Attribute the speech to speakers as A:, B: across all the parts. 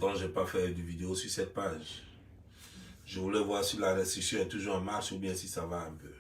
A: longtemps que je n'ai pas fait de vidéo sur cette page. Je voulais voir si la restriction est toujours en marche ou bien si ça va un peu.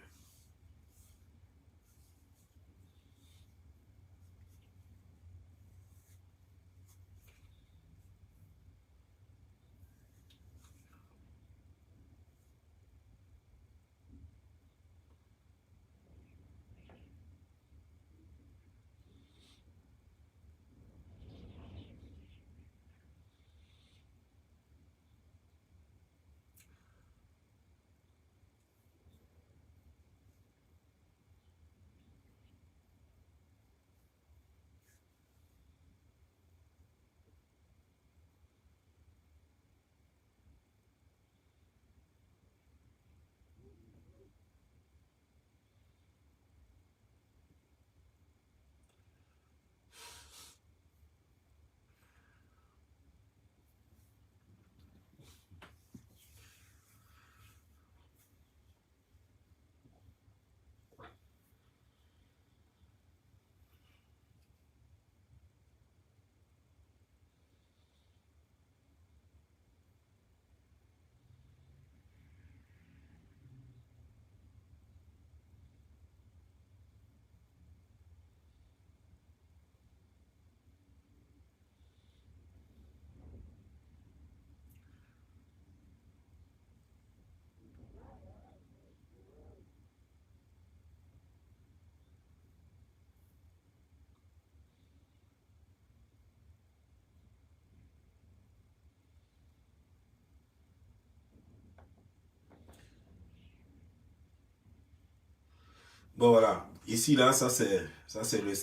A: Bon voilà, ici là, ça c'est le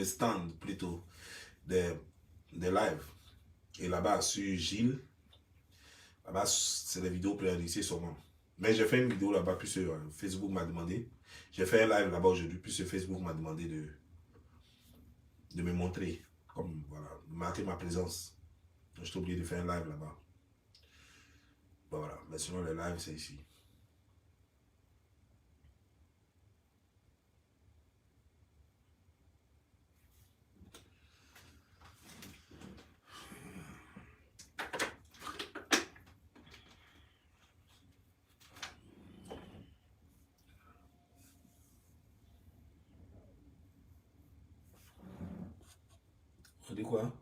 A: stand plutôt des lives. Et là-bas sur Gilles, là-bas c'est les vidéos préenregistrées sûrement. Mais j'ai fait une vidéo là-bas, puis Facebook m'a demandé. J'ai fait un live là-bas aujourd'hui, puis Facebook m'a demandé de me montrer, comme voilà, marquer ma présence. J'ai oublié de faire un live là-bas. Bon voilà, mais sinon le live c'est ici. On dit quoi?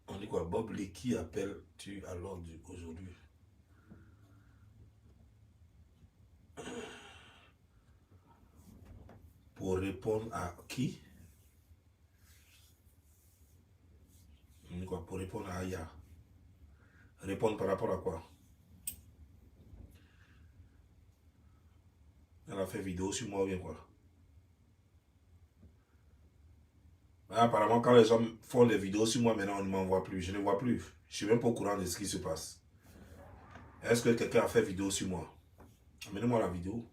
A: On dit quoi? Bob Lee, qui appelles-tu à l'ordre aujourd'hui? Pour répondre à qui? On dit quoi? Pour répondre à Aya. Répondre par rapport à quoi? Elle a fait vidéo sur moi ou bien quoi? Ah, apparemment, quand les gens font des vidéos sur moi, maintenant on ne m'envoie plus. Je ne vois plus. Je ne suis même pas au courant de ce qui se passe. Est-ce que quelqu'un a fait vidéo sur moi? Amenez-moi la vidéo.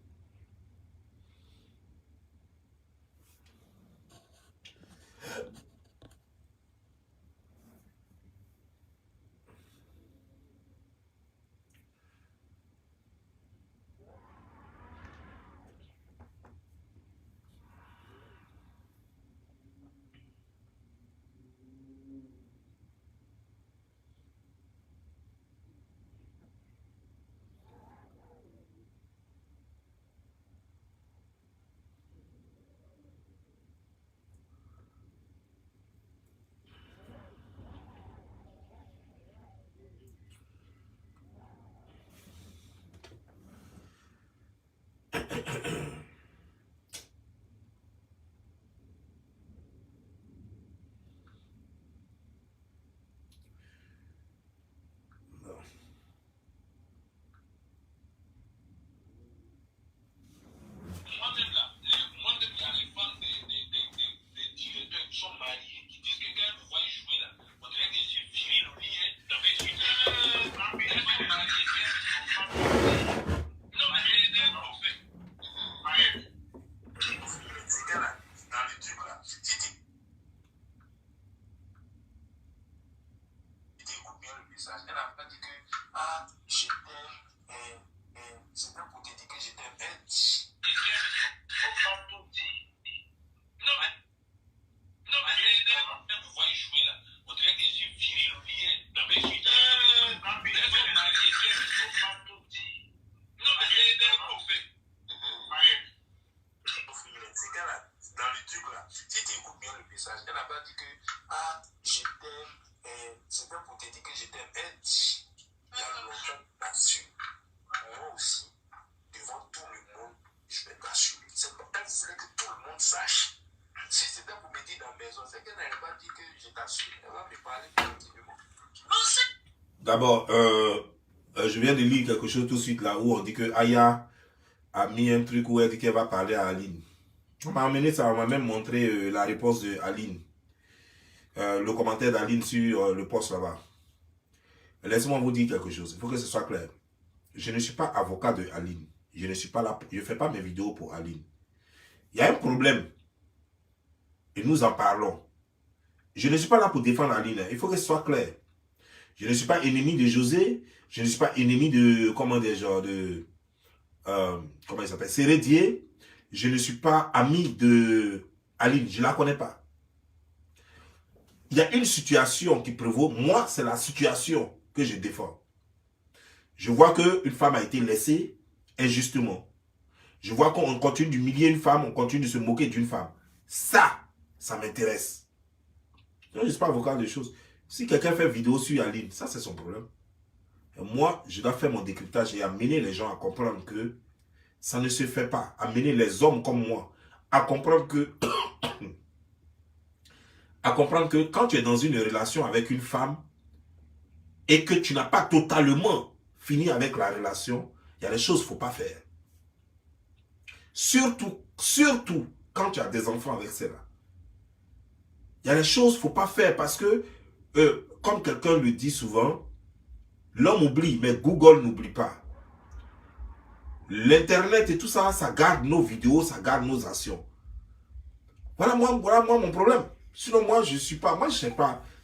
B: Ah, je t'aime. C'était pour te dire que je t'aime. Elle dit, il y a longtemps, là-dessus. Moi aussi, devant tout le monde, je vais t'assurer. C'est pas elle voulait que tout le monde sache. Si c'était pour me dire dans la maison, c'est qu'elle n'allait pas dire que je t'assure. Elle va me parler tranquillement.
A: D'abord, je viens de lire quelque chose tout de suite là où on dit que Aya a mis un truc où elle dit qu'elle va parler à Aline. On m'a amené ça, on m'a même montré la réponse de Aline. Le commentaire d'Aline sur le post là-bas. Laissez-moi vous dire quelque chose, il faut que ce soit clair. Je ne suis pas avocat de Aline. Je ne suis pas là, je ne fais pas mes vidéos pour Aline. Il y a un problème. Et nous en parlons. Je ne suis pas là pour défendre Aline. Il faut que ce soit clair. Je ne suis pas ennemi de José. Je ne suis pas ennemi de, comment dire, genre de, comment il s'appelle, Sérédier. Je ne suis pas ami de Aline. Je ne la connais pas. Il y a une situation qui prévaut. Moi, c'est la situation que je défends. Je vois qu'une femme a été laissée injustement. Je vois qu'on continue d'humilier une femme, on continue de se moquer d'une femme. Ça m'intéresse. Je ne suis pas avocat des choses. Si quelqu'un fait vidéo sur Aline, ça c'est son problème. Et moi, je dois faire mon décryptage et amener les gens à comprendre que ça ne se fait pas. Amener les hommes comme moi à comprendre que quand tu es dans une relation avec une femme et que tu n'as pas totalement fini avec la relation, il y a des choses qu'il ne faut pas faire. Surtout quand tu as des enfants avec celle-là. Il y a des choses qu'il ne faut pas faire parce que, comme quelqu'un le dit souvent, l'homme oublie, mais Google n'oublie pas. L'Internet et tout ça, ça garde nos vidéos, ça garde nos actions. Voilà moi mon problème. Sinon, moi, je ne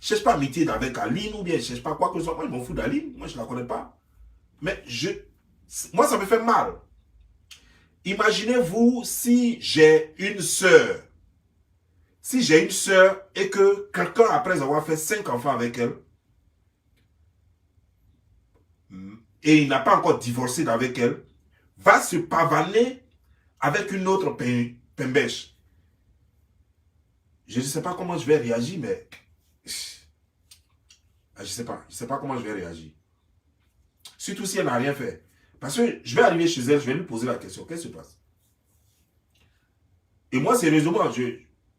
A: cherche pas amitié avec Aline ou bien je ne cherche pas quoi que ce soit. Moi, je m'en fous d'Aline. Moi, je ne la connais pas. Mais moi, ça me fait mal. Imaginez-vous si j'ai une sœur. Si j'ai une sœur et que quelqu'un, après avoir fait 5 enfants avec elle, et il n'a pas encore divorcé d'avec elle, va se pavaner avec une autre pembèche. Je ne sais pas comment je vais réagir, mais je ne sais pas comment je vais réagir. Surtout si elle n'a rien fait. Parce que je vais arriver chez elle, je vais lui poser la question, qu'est-ce qui se passe? Et moi, sérieusement,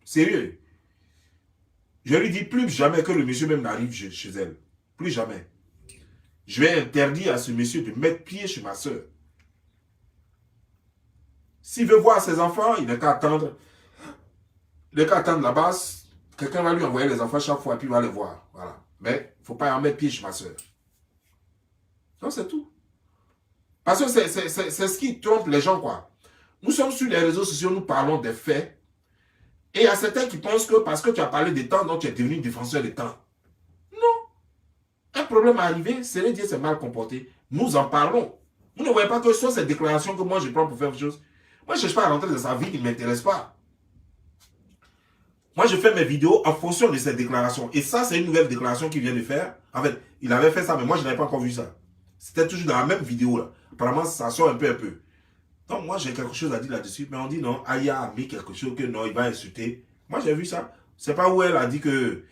A: sérieux, je lui dis plus jamais que le monsieur même n'arrive chez elle. Plus jamais. Je vais interdire à ce monsieur de mettre pied chez ma soeur. S'il veut voir ses enfants, il n'a qu'à attendre. Il n'a qu'à attendre là-bas. Quelqu'un va lui envoyer les enfants chaque fois et puis il va les voir. Voilà. Mais il ne faut pas en mettre pied chez ma soeur. Donc c'est tout. Parce que c'est ce qui trompe les gens, quoi. Nous sommes sur les réseaux sociaux, nous parlons des faits. Et il y a certains qui pensent que parce que tu as parlé des temps, donc tu es devenu défenseur des temps. Non. Un problème est arrivé, Sérédier s'est mal comporté. Nous en parlons. Vous ne voyez pas que ce sont ces déclarations que moi je prends pour faire des choses. Moi, je ne cherche pas à rentrer dans sa vie qui ne m'intéresse pas. Moi, je fais mes vidéos en fonction de ces déclarations. Et ça, c'est une nouvelle déclaration qu'il vient de faire. En fait, il avait fait ça, mais moi, je n'avais pas encore vu ça. C'était toujours dans la même vidéo, là. Apparemment, ça sort un peu. Donc, moi, j'ai quelque chose à dire là-dessus. Mais on dit non, Aya a mis quelque chose que non, il va insulter. Moi, j'ai vu ça. C'est pas où elle a dit que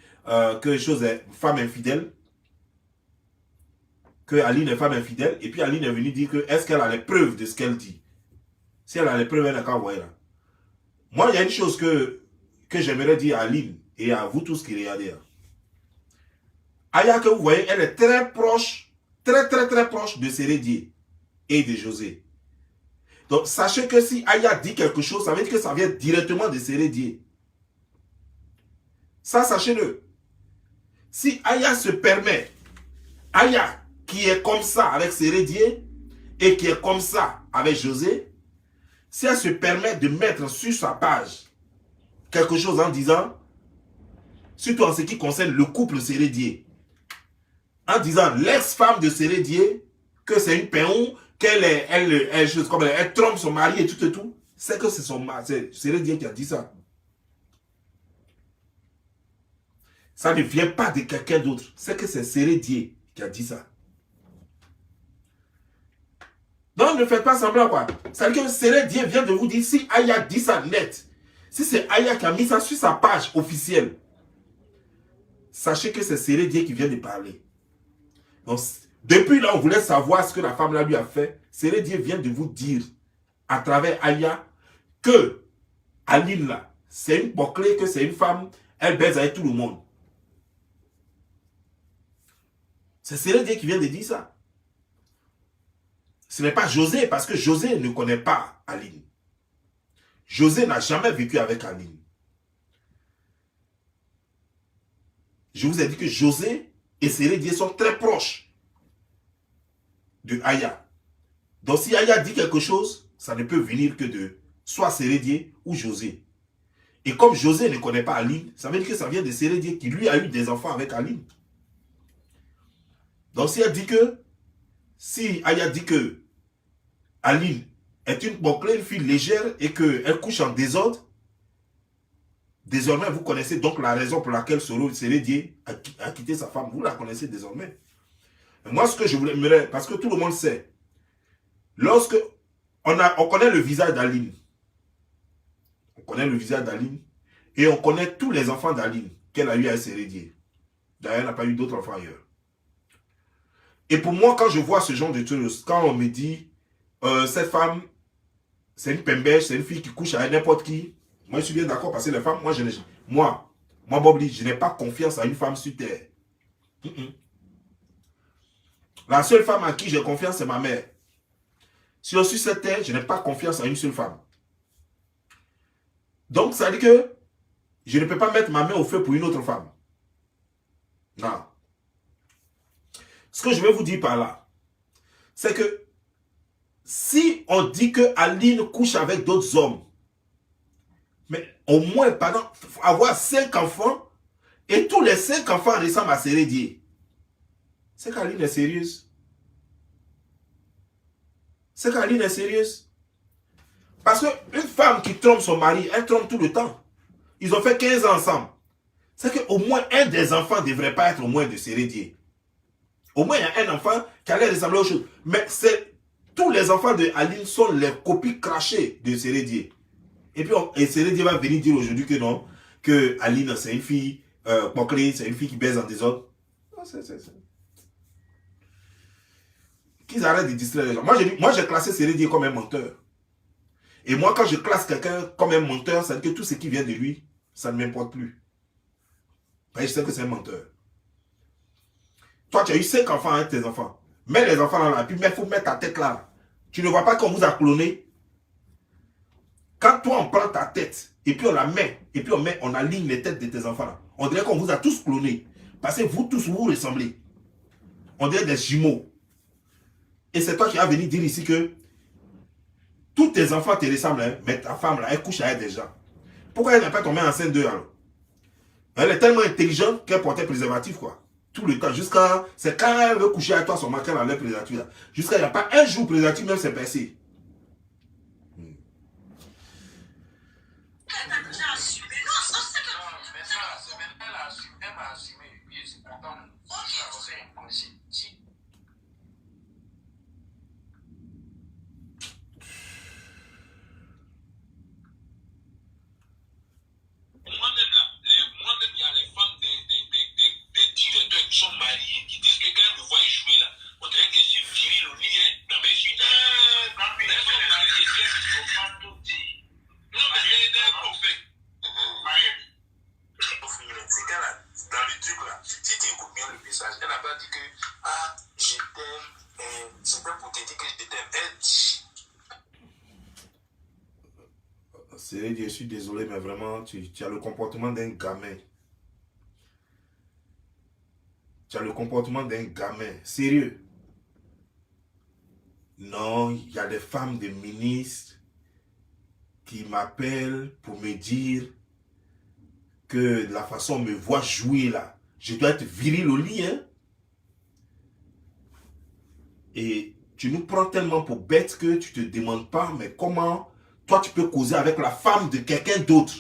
A: chose est femme infidèle. Que Aline est femme infidèle. Et puis, Aline est venue dire que est-ce qu'elle a les preuves de ce qu'elle dit. Si elle a les preuves, elle n'a qu'à envoyer là. Moi, il y a une chose que j'aimerais dire à Aline et à vous tous qui regardez. Aya, que vous voyez, elle est très proche, très proche de Sérédier et de José. Donc, sachez que si Aya dit quelque chose, ça veut dire que ça vient directement de Sérédier. Ça, sachez-le. Si Aya se permet, Aya qui est comme ça avec Sérédier et qui est comme ça avec José, si elle se permet de mettre sur sa page quelque chose en disant, surtout en ce qui concerne le couple Sérédier, en disant l'ex-femme de Sérédier, que c'est une péon, elle trompe son mari et tout, c'est que c'est Sérédier qui a dit ça. Ça ne vient pas de quelqu'un d'autre, c'est que c'est Sérédier qui a dit ça. Donc ne faites pas semblant, quoi. C'est-à-dire que Sérédier vient de vous dire, si Aya dit ça net, si c'est Aya qui a mis ça sur sa page officielle, sachez que c'est Sérédié qui vient de parler. Donc, depuis là, on voulait savoir ce que la femme là lui a fait. Sérédié vient de vous dire, à travers Aya, que Aline là, c'est une bouclée, que c'est une femme, elle baise avec tout le monde. C'est Sérédié qui vient de dire ça. Ce n'est pas José, parce que José ne connaît pas Aline. José n'a jamais vécu avec Aline. Je vous ai dit que José et Sérédié sont très proches de Aya. Donc si Aya dit quelque chose, ça ne peut venir que de soit Sérédié ou José. Et comme José ne connaît pas Aline, ça veut dire que ça vient de Sérédié qui lui a eu des enfants avec Aline. Donc si Aya dit que Aline est une bouclée, une fille légère et qu'elle couche en désordre, désormais vous connaissez donc la raison pour laquelle Sérédié a quitté sa femme. Vous la connaissez désormais. Moi ce que je voulais, parce que tout le monde sait, lorsque on connaît le visage d'Aline, on connaît le visage d'Aline et on connaît tous les enfants d'Aline qu'elle a eu à Sérédié. D'ailleurs, elle n'a pas eu d'autres enfants ailleurs. Et pour moi, quand je vois ce genre de choses, quand on me dit cette femme, c'est une pembèche, c'est une fille qui couche avec n'importe qui, moi je suis bien d'accord parce que les femmes, moi Bobli, je n'ai pas confiance à une femme sur terre. La seule femme à qui j'ai confiance, c'est ma mère. Sur cette terre, je n'ai pas confiance à une seule femme. Donc, ça veut dire que je ne peux pas mettre ma main au feu pour une autre femme. Non. Ce que je vais vous dire par là, c'est que si on dit que Aline couche avec d'autres hommes, mais au moins pendant avoir 5 enfants, et tous les 5 enfants ressemblent à Sérédié, c'est qu'Aline est sérieuse. C'est qu'Aline est sérieuse. Parce qu'une femme qui trompe son mari, elle trompe tout le temps. Ils ont fait 15 ans ensemble. C'est qu'au moins un des enfants ne devrait pas être au moins de Sérédié. Au moins, il y a un enfant qui allait ressembler aux choses. Mais tous les enfants de Aline sont les copies crachées de Sérédié. Et puis, Sérédié va venir dire aujourd'hui que non, que Aline, c'est une fille bouclée, c'est une fille qui baise en désordre. Non, qu'ils arrêtent de distraire les gens. Moi, j'ai classé Sérédié comme un menteur. Et moi, quand je classe quelqu'un comme un menteur, ça veut dire que tout ce qui vient de lui, ça ne m'importe plus. Parce que je sais que c'est un menteur. Toi, tu as eu 5 enfants avec tes enfants. Mets les enfants là, puis il faut mettre ta tête là. Tu ne vois pas qu'on vous a cloné. Quand toi, on prend ta tête, et puis on la met, et puis on aligne les têtes de tes enfants là. On dirait qu'on vous a tous clonés. Parce que vous tous, vous ressemblez. On dirait des jumeaux. Et c'est toi qui vas venir dire ici que tous tes enfants te ressemblent, hein, mais ta femme là, elle couche avec des gens. Pourquoi elle n'a pas tombé enceinte d'eux alors? Elle est tellement intelligente qu'elle portait préservatif quoi. Tout le temps, jusqu'à... C'est quand elle veut coucher avec toi, son matin, elle enlève préservatif. Jusqu'à il n'y a pas un jour préservatif, même c'est percé.
B: Sont mariés, qui disent que quand ils me voient jouer là, on dirait que je suis viril au lit, non mais je suis quand ils sont mariés, ils ne faut pas tout dire. Non mais c'est un fait. C'est quand là, dans le truc là, si tu écoutes bien le message, elle n'a pas dit que ah, je t'aime, c'était pour te dire que je t'aime, elle dit.
A: Je suis désolé, mais vraiment, tu as le comportement d'un gamin. Tu as le comportement d'un gamin. Sérieux. Non, il y a des femmes de ministres qui m'appellent pour me dire que la façon dont on me voit jouer là, je dois être viril au lit. Hein? Et tu nous prends tellement pour bêtes que tu ne te demandes pas, mais comment toi tu peux causer avec la femme de quelqu'un d'autre?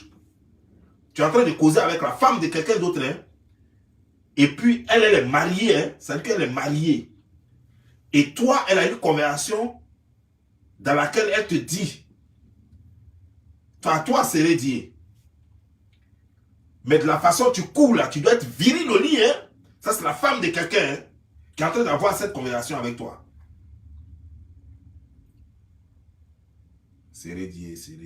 A: Tu es en train de causer avec la femme de quelqu'un d'autre, hein? Et puis, elle est mariée, hein? Ça veut dire qu'elle est mariée. Et toi, elle a une conversation dans laquelle elle te dit, toi, Sérédié, Mais de la façon tu cours là, tu dois être viril au lit. Hein? Ça, c'est la femme de quelqu'un hein, qui est en train d'avoir cette conversation avec toi. Serré dié. Serré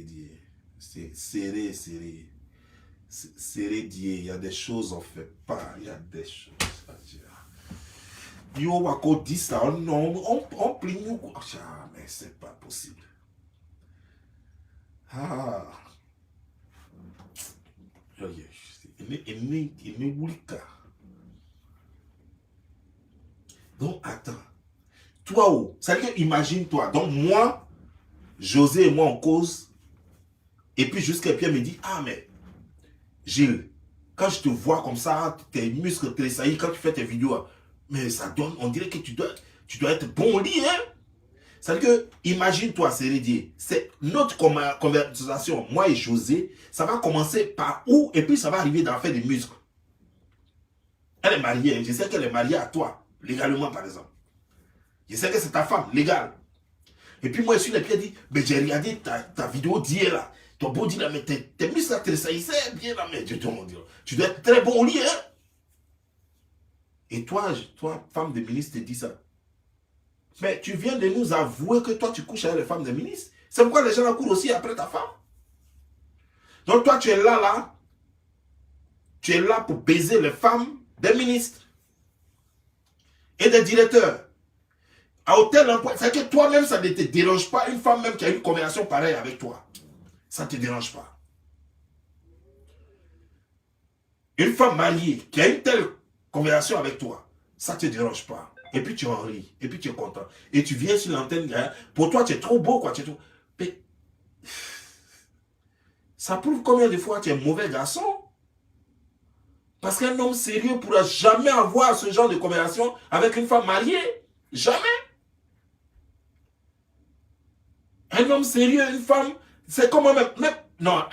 A: dié. Il y a des choses on ne fait pas. Il y a des choses à dire. Yo, Wako dit ça, on plie nous. Ah, mais c'est pas possible. Ah. Donc, attends. Toi, où? Ça veut dire, imagine-toi. Donc, moi, José et moi, on cause. Et puis, jusqu'à Pierre me dit, ah, mais, Gilles, quand je te vois comme ça, tes muscles tressaillis, quand tu fais tes vidéos, mais ça donne, on dirait que tu dois être bon au lit, hein? Ça veut dire que, imagine-toi, Sérédier, c'est notre conversation, moi et José, ça va commencer par où, et puis ça va arriver dans l'affaire des muscles. Elle est mariée, hein? Je sais qu'elle est mariée à toi, légalement par exemple. Je sais que c'est ta femme, légale. Et puis moi, je suis les pieds dit, mais j'ai regardé ta vidéo d'hier là, ton body là, mais tes muscles là, tressaillissaient bien là, mais tu dois être très bon au lit, hein? Et toi, femme de ministre, te dis ça. Mais tu viens de nous avouer que toi, tu couches avec les femmes des ministres. C'est pourquoi les gens la courent aussi après ta femme. Donc toi, tu es là. Tu es là pour baiser les femmes des ministres et des directeurs. À hôtel emploi. C'est que toi-même, ça ne te dérange pas. Une femme même qui a une conversation pareille avec toi. Ça ne te dérange pas. Une femme mariée qui a une telle conversation avec toi, ça ne te dérange pas. Et puis tu en ris, et puis tu es content. Et tu viens sur l'antenne, pour toi tu es trop beau, quoi. Tu es trop... Mais ça prouve combien de fois tu es mauvais garçon. Parce qu'un homme sérieux ne pourra jamais avoir ce genre de conversation avec une femme mariée. Jamais. Un homme sérieux, une femme, c'est comment même non,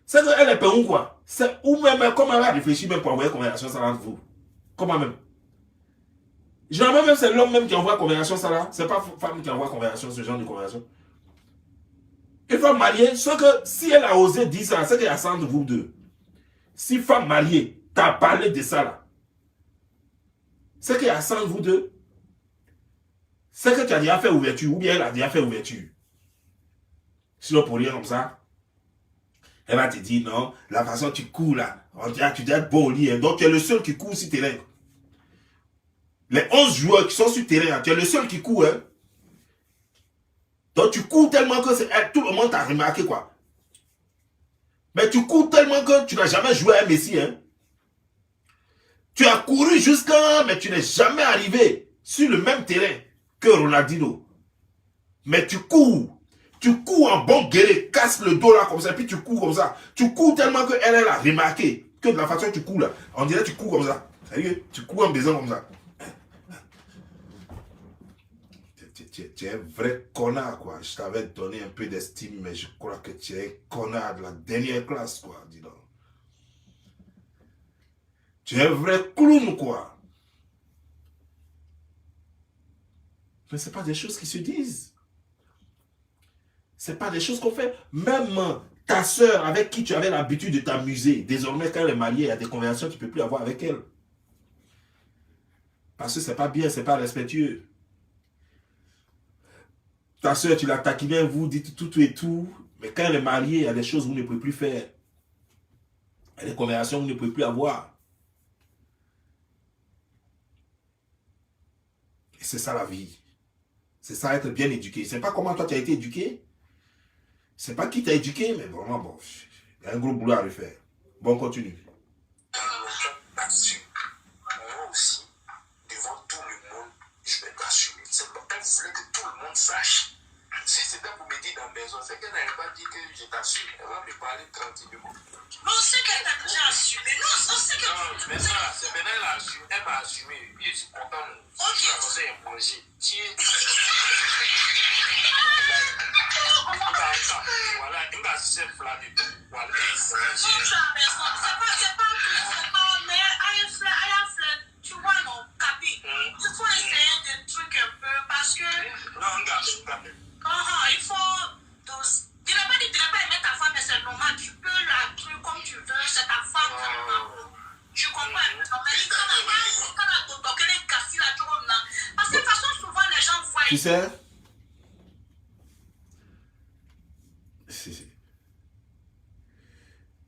A: c'est qu'elle est où quoi. C'est ou même, comment elle a réfléchi même pour envoyer une conversation ça entre vous. Comment même. Généralement, même c'est l'homme même qui envoie conversation, ça là. C'est pas la femme qui envoie conversation, ce genre de conversation. Une femme mariée, ce que si elle a osé dire ça, c'est qu'il y a ça entre vous deux. Si femme mariée t'a parlé de ça là, c'est qu'il y a ça entre vous deux. C'est que tu as déjà fait ouverture, ou bien elle a déjà fait ouverture. Sinon, pour rien comme ça, elle va te dire non, la façon tu cours là, tu dois être bon au lit. Hein. Donc tu es le seul qui court sur terrain. Les 11 joueurs qui sont sur terrain, tu es le seul qui court. Hein. Donc tu cours tellement que tout le monde t'a remarqué quoi. Mais tu cours tellement que tu n'as jamais joué à Messi. Hein. Tu as couru jusqu'à, mais tu n'es jamais arrivé sur le même terrain que Ronaldinho. Mais tu cours en bon guerrier, casse le dos là comme ça, puis tu cours comme ça. Tu cours tellement que elle a remarqué que de la façon que tu cours là, on dirait que tu cours comme ça. C'est-à-dire que tu cours en baisant comme ça. Tu es un vrai connard, quoi. Je t'avais donné un peu d'estime, mais je crois que tu es un connard de la dernière classe, quoi. Dis donc. Tu es un vrai clown, quoi. Mais ce n'est pas des choses qui se disent. Ce n'est pas des choses qu'on fait. Même ta soeur avec qui tu avais l'habitude de t'amuser, désormais quand elle est mariée, il y a des conversations que tu ne peux plus avoir avec elle. Parce que ce n'est pas bien, ce n'est pas respectueux. Ta soeur, tu la taquinais, vous dites tout et tout. Mais quand elle est mariée, il y a des choses que vous ne pouvez plus faire. Il y a des conversations que vous ne pouvez plus avoir. Et c'est ça la vie. C'est ça être bien éduqué. C'est pas comment toi tu as été éduqué. C'est pas qui t'a éduqué, mais vraiment bon. Il y a un gros boulot à refaire. Bon, continue.
B: Moi aussi, devant tout le monde, je vais t'assumer. C'est pas qu'elle voulait que tout le monde sache. Si c'était pour me dire dans la maison, c'est qu'elle n'avait pas dit que je t'assume. Elle va me parler tranquillement.
C: Mais on sait qu'elle t'a déjà assumé. Non, on sait que...
B: Non, mais ça, c'est maintenant elle a assumé. Elle m'a assumé. Puis je suis content.
C: Ok.
B: Je vais un projet. Voilà, il m'a chef là de tout. Voilà.
C: Non, tu as raison. C'est pas tout. Mais tu vois, non, Capi. Il faut essayer des trucs un peu parce que...
B: Non, regarde.
C: Il faut... Tu n'as pas aimé ta femme, mais c'est normal. Tu peux la truc comme tu veux. C'est ta femme.
A: Tu sais,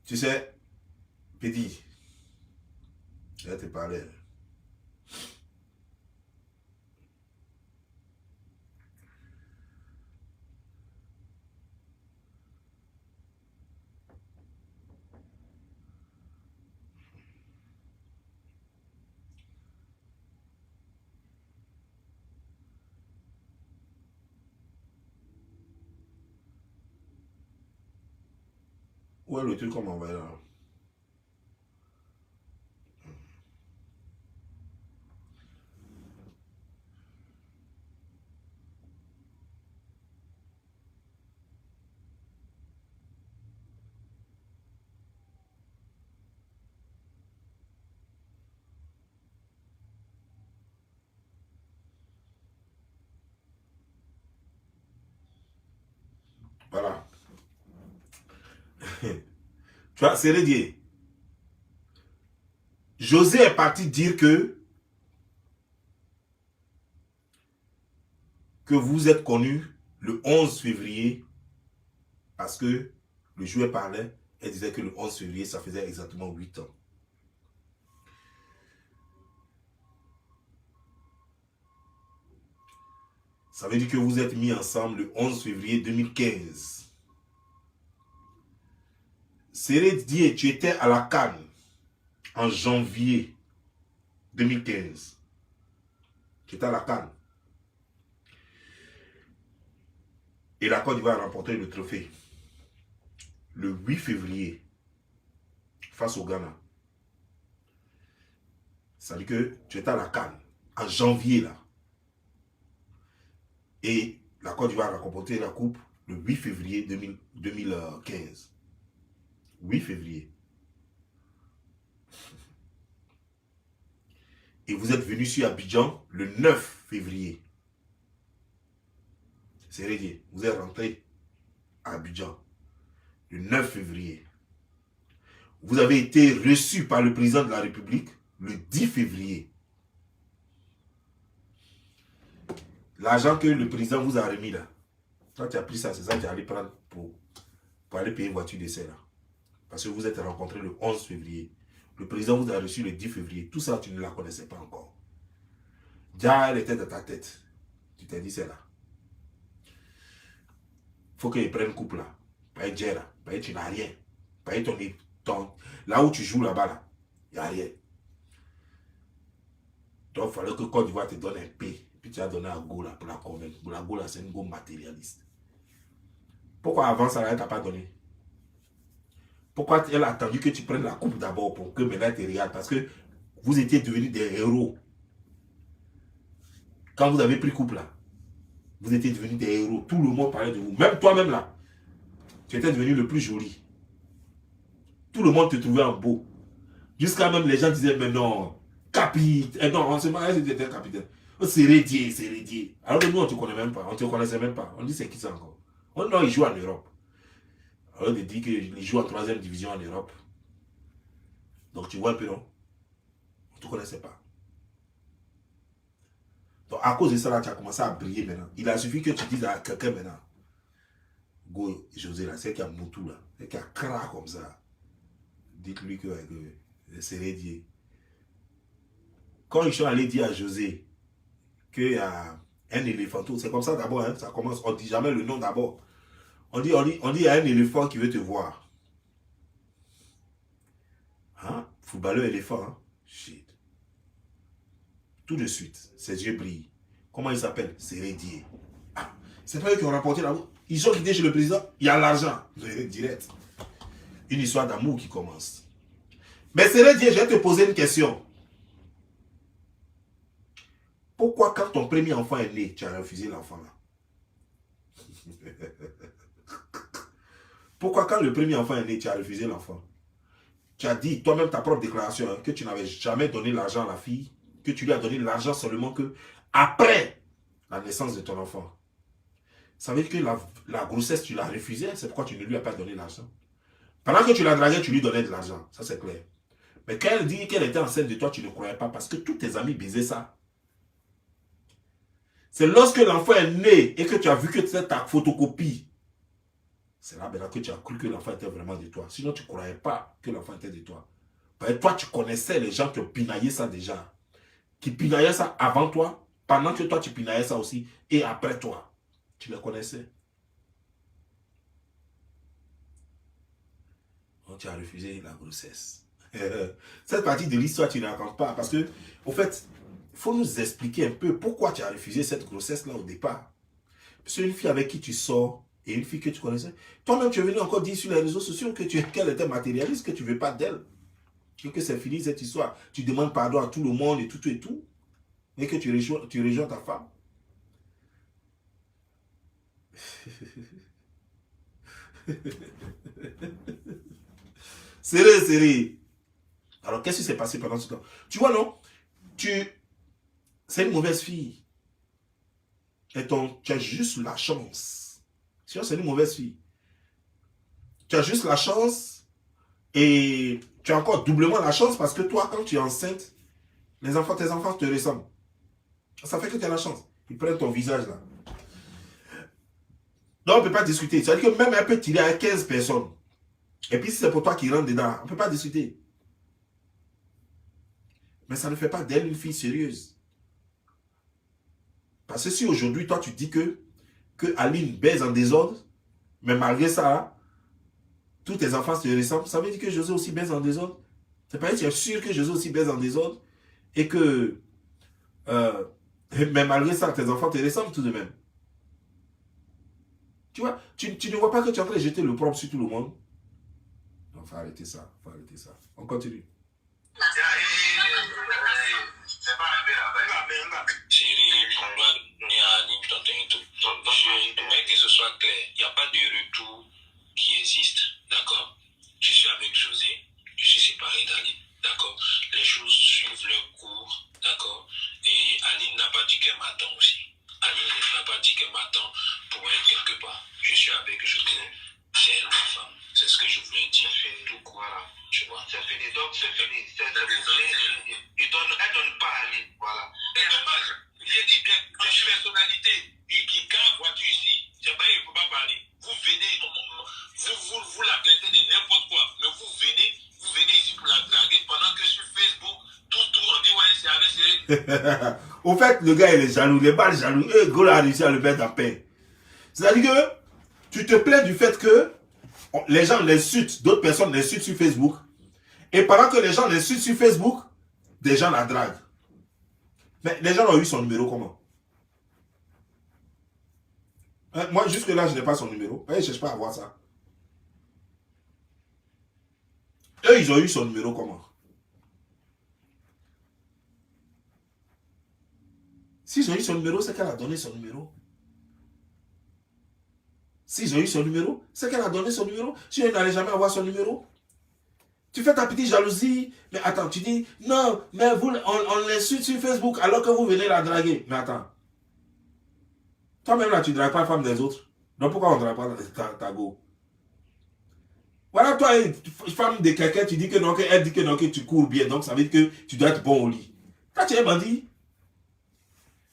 A: tu sais, Petit, je vais te parler. Où est le truc qu'on m'a envoyé là? Voilà. Tu vois, c'est redit. José est parti dire que vous êtes connu le 11 février parce que le joueur parlait et disait que le 11 février, ça faisait exactement 8 ans. Ça veut dire que vous êtes mis ensemble le 11 février 2015. Sérédier, tu étais à la CAN en janvier 2015. Tu étais à la CAN. Et la Côte d'Ivoire a remporté le trophée le 8 février face au Ghana. Ça veut dire que tu étais à la CAN en janvier là. Et la Côte d'Ivoire a remporté la coupe le 8 février 2015. 8 février. Et vous êtes venu sur Abidjan le 9 février. C'est réglé. Vous êtes rentré à Abidjan le 9 février. Vous avez été reçu par le président de la République le 10 février. L'argent que le président vous a remis là, quand tu as pris ça, c'est ça que tu as allé prendre pour aller payer une voiture d'essai là. Parce que vous êtes rencontrés le 11 février. Le président vous a reçu le 10 février. Tout ça, tu ne la connaissais pas encore. Déjà, elle était dans ta tête. Tu t'es dit, c'est là. Il faut qu'il prenne couple là. Pas être là. Pas être, tu n'as rien. Pas être ton. Là où tu joues là-bas, là, il n'y a rien. Donc, il fallait que Côte d'Ivoire te donne un P. Puis tu as donné à Go là pour la convaincre. Pour la Go là, c'est une Go matérialiste. Pourquoi avant ça, elle ne t'a pas donné? Pourquoi elle a attendu que tu prennes la coupe d'abord pour que maintenant elle te regarde? Parce que vous étiez devenus des héros. Quand vous avez pris coupe là, vous étiez devenus des héros. Tout le monde parlait de vous. Même toi-même là, tu étais devenu le plus joli. Tout le monde te trouvait en beau. Jusqu'à même les gens disaient, mais non, capitaine. Non, on se mariait, c'était capitaine. C'est Rédier, c'est Rédier. Alors que nous, on ne te connaît même pas. On ne te connaissait même pas. On dit, c'est qui ça encore? On dit, non, il joue en Europe. Alors, il dit qu'il joue en 3e division en Europe. Donc, tu vois un peu, non? On ne te connaissait pas. Donc, à cause de ça, là, tu as commencé à briller maintenant. Il a suffi que tu dises à quelqu'un maintenant, Go, José, là, c'est qui a Moutou, là, c'est qui a Kra comme ça. Dites-lui que c'est Rédier. Quand ils sont allés dire à José qu'il y a un éléphant, c'est comme ça d'abord, hein, ça commence. On ne dit jamais le nom d'abord. On dit, il y a un éléphant qui veut te voir. Hein? Footballeur éléphant, hein? Shit. Tout de suite, ses yeux brillent. Comment il s'appelle? C'est Rédier. Ah, c'est pas eux qui ont rapporté la route. Ils ont quitté chez le président, il y a l'argent. Direct. Une histoire d'amour qui commence. Mais c'est Rédier, je vais te poser une question. Pourquoi quand ton premier enfant est né, tu as refusé l'enfant là? Pourquoi quand le premier enfant est né, tu as refusé l'enfant? Tu as dit toi-même ta propre déclaration hein, que tu n'avais jamais donné l'argent à la fille, que tu lui as donné l'argent seulement que après la naissance de ton enfant. Ça veut dire que la grossesse, tu l'as refusée, c'est pourquoi tu ne lui as pas donné l'argent. Pendant que tu la draguais, tu lui donnais de l'argent, ça c'est clair. Mais quand elle dit qu'elle était enceinte de toi, tu ne croyais pas parce que tous tes amis baisaient ça. C'est lorsque l'enfant est né et que tu as vu que c'est ta photocopie. C'est là maintenant que tu as cru que l'enfant était vraiment de toi. Sinon, tu ne croyais pas que l'enfant était de toi. Parce que toi, tu connaissais les gens qui ont pinaillé ça déjà. Qui pinaillaient ça avant toi, pendant que toi, tu pinaillais ça aussi, et après toi. Tu les connaissais. Donc, tu as refusé la grossesse. Cette partie de l'histoire, tu ne racontes pas. Parce que, au fait, il faut nous expliquer un peu pourquoi tu as refusé cette grossesse-là au départ. Parce qu'une fille avec qui tu sors, et une fille que tu connaissais, toi-même, tu es venu encore dire sur les réseaux sociaux qu'elle était matérialiste, que tu ne veux pas d'elle. Que c'est fini cette histoire. Tu demandes pardon à tout le monde et tout, et que tu rejoins ta femme. Serré. Alors, qu'est-ce qui s'est passé pendant ce temps? Tu vois, non? C'est une mauvaise fille. Et tu as juste la chance. C'est une mauvaise fille. Tu as juste la chance et tu as encore doublement la chance parce que toi, quand tu es enceinte, tes enfants te ressemblent. Ça fait que tu as la chance. Ils prennent ton visage là. Donc, on ne peut pas discuter. C'est-à-dire que même elle peut tirer à 15 personnes. Et puis, si c'est pour toi qui rentre dedans, on ne peut pas discuter. Mais ça ne fait pas d'elle une fille sérieuse. Parce que si aujourd'hui, toi, tu dis que Aline baise en désordre, mais malgré ça, tous tes enfants se ressemblent, ça veut dire que José aussi baise en désordre. C'est pas que tu es sûr que José aussi baise en désordre et que, mais malgré ça, tes enfants te ressemblent tout de même. Tu vois, tu ne vois pas que tu es en train de jeter le propre sur tout le monde. Il faut arrêter ça, On continue.
B: J'aimerais que ce soit clair. Il n'y a pas de retour qui existe. D'accord? Je suis avec José. Je suis séparé d'Aline. D'accord? Les choses suivent leur cours. D'accord? Et Aline n'a pas dit qu'elle m'attend aussi. Aline n'a pas dit qu'elle m'attend pour être quelque part. Je suis avec José. C'est elle ma femme. C'est ce que je voulais dire. Tout court. Voilà. Tu vois? C'est fini. Donc c'est fini. Elle donne pas à Aline. Voilà. C'est dommage. J'ai dit bien, une personnalité qui garde voiture ici, c'est pas, il ne faut pas parler. Vous venez, vous la traitez de n'importe quoi, mais vous venez ici pour la draguer pendant que sur Facebook, tout on dit ouais, c'est avec.
A: Au fait, le gars il est jaloux, les balles jaloux, Gaulle a réussi à le mettre en paix. C'est-à-dire que tu te plains du fait que les gens l'insultent, d'autres personnes l'insultent sur Facebook, et pendant que les gens l'insultent sur Facebook, des gens la draguent. Mais les gens ont eu son numéro comment? Moi, jusque-là, je n'ai pas son numéro. Je ne cherche pas à voir ça. Eux, ils ont eu son numéro comment? S'ils ont eu son numéro, c'est qu'elle a donné son numéro. S'ils ont eu son numéro, c'est qu'elle a donné son numéro. Si elle n'allait jamais avoir son numéro, tu fais ta petite jalousie. Mais attends, tu dis, non, mais vous, on l'insulte sur Facebook alors que vous venez la draguer. Mais attends. Toi-même là, tu ne dragues pas la femme des autres. Donc pourquoi on ne drague pas ta go? Voilà, toi, une femme de quelqu'un, tu dis que non, elle dit que non, que tu cours bien. Donc ça veut dire que tu dois être bon au lit. Toi, tu es bandit.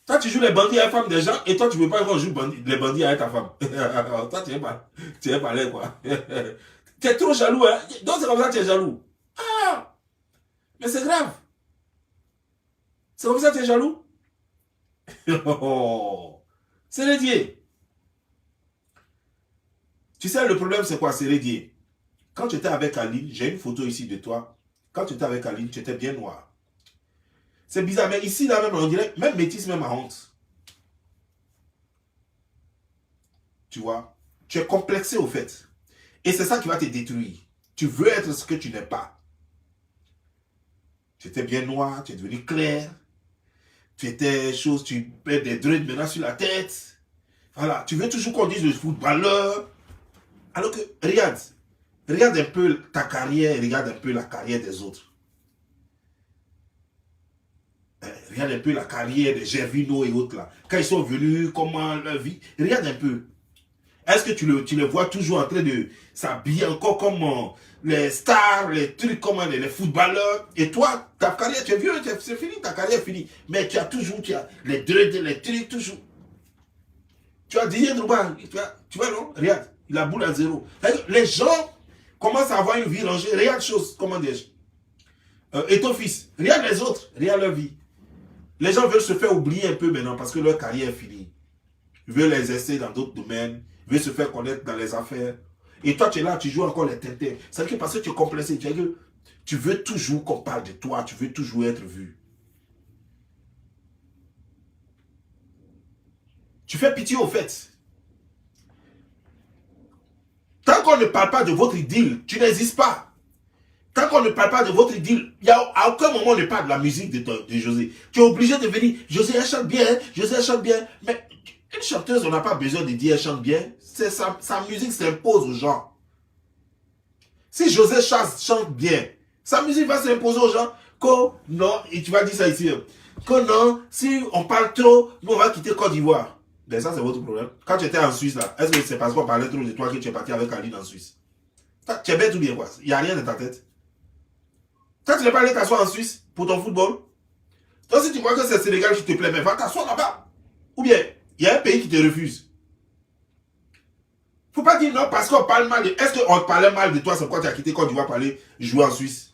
A: Toi, tu joues les bandits à la femme des gens et toi, tu ne veux pas qu'on joue les bandits à ta femme. Toi, tu es pas là, quoi. Tu es trop jaloux, hein. Donc c'est comme ça que tu es jaloux. Ah! Mais c'est grave. C'est comme ça que tu es jaloux. C'est Rédier. Tu sais, le problème, c'est quoi? C'est Rédier. Quand tu étais avec Aline, j'ai une photo ici de toi. Quand tu étais avec Aline, tu étais bien noir. C'est bizarre, mais ici, là même, on dirait, même métis, même à honte. Tu vois? Tu es complexé au fait. Et c'est ça qui va te détruire. Tu veux être ce que tu n'es pas. Tu étais bien noir, tu es devenu clair. Tu étais chose, tu mets des dreads maintenant sur la tête. Voilà, tu veux toujours qu'on dise le footballeur. Alors que, regarde un peu ta carrière, regarde un peu la carrière des autres. Regarde un peu la carrière de Gervino et autres là. Quand ils sont venus, comment leur vie. Regarde un peu. Est-ce que tu les vois toujours en train de s'habiller encore comme les stars, les trucs comme les footballeurs? Et toi, ta carrière, tu es vieux, c'est fini, ta carrière est finie. Mais tu as toujours les dreads, les trucs, toujours. Tu as Didier Drogba, tu vois non? Regarde, il a boule à zéro. Les gens commencent à avoir une vie rangée. Regarde chose, comment dis-je? Et ton fils, regarde les autres, regarde leur vie. Les gens veulent se faire oublier un peu maintenant parce que leur carrière est finie. Ils veulent les essayer dans d'autres domaines, ils veulent se faire connaître dans les affaires. Et toi, tu es là, tu joues encore les tintins. C'est-à-dire que parce que tu es complexé, tu veux toujours qu'on parle de toi, tu veux toujours être vu. Tu fais pitié au fait. Tant qu'on ne parle pas de votre idylle, tu n'existes pas. Tant qu'on ne parle pas de votre idylle, à aucun moment on ne parle de la musique de José. Tu es obligé de venir, José elle chante bien, José elle chante bien. Mais une chanteuse, on n'a pas besoin de dire elle chante bien. Sa musique s'impose aux gens. Si José chante bien, sa musique va s'imposer aux gens. Que non, et tu vas dire ça ici. Que non, si on parle trop, nous on va quitter Côte d'Ivoire. Ben ça c'est votre problème. Quand tu étais en Suisse là, est-ce que c'est parce qu'on parlait trop de toi que tu es parti avec Aline en Suisse? Tu es bête ou bien quoi? Il n'y a rien dans ta tête. Toi tu n'es pas allé t'asseoir en Suisse pour ton football? Toi si tu crois que c'est Sénégal qui te plaît, mais va t'asseoir là-bas. Ou bien, il y a un pays qui te refuse. Faut pas dire non parce qu'on parle mal de... Est-ce qu'on te parlait mal de toi, c'est quoi tu as quitté Côte d'Ivoire pour aller jouer en Suisse?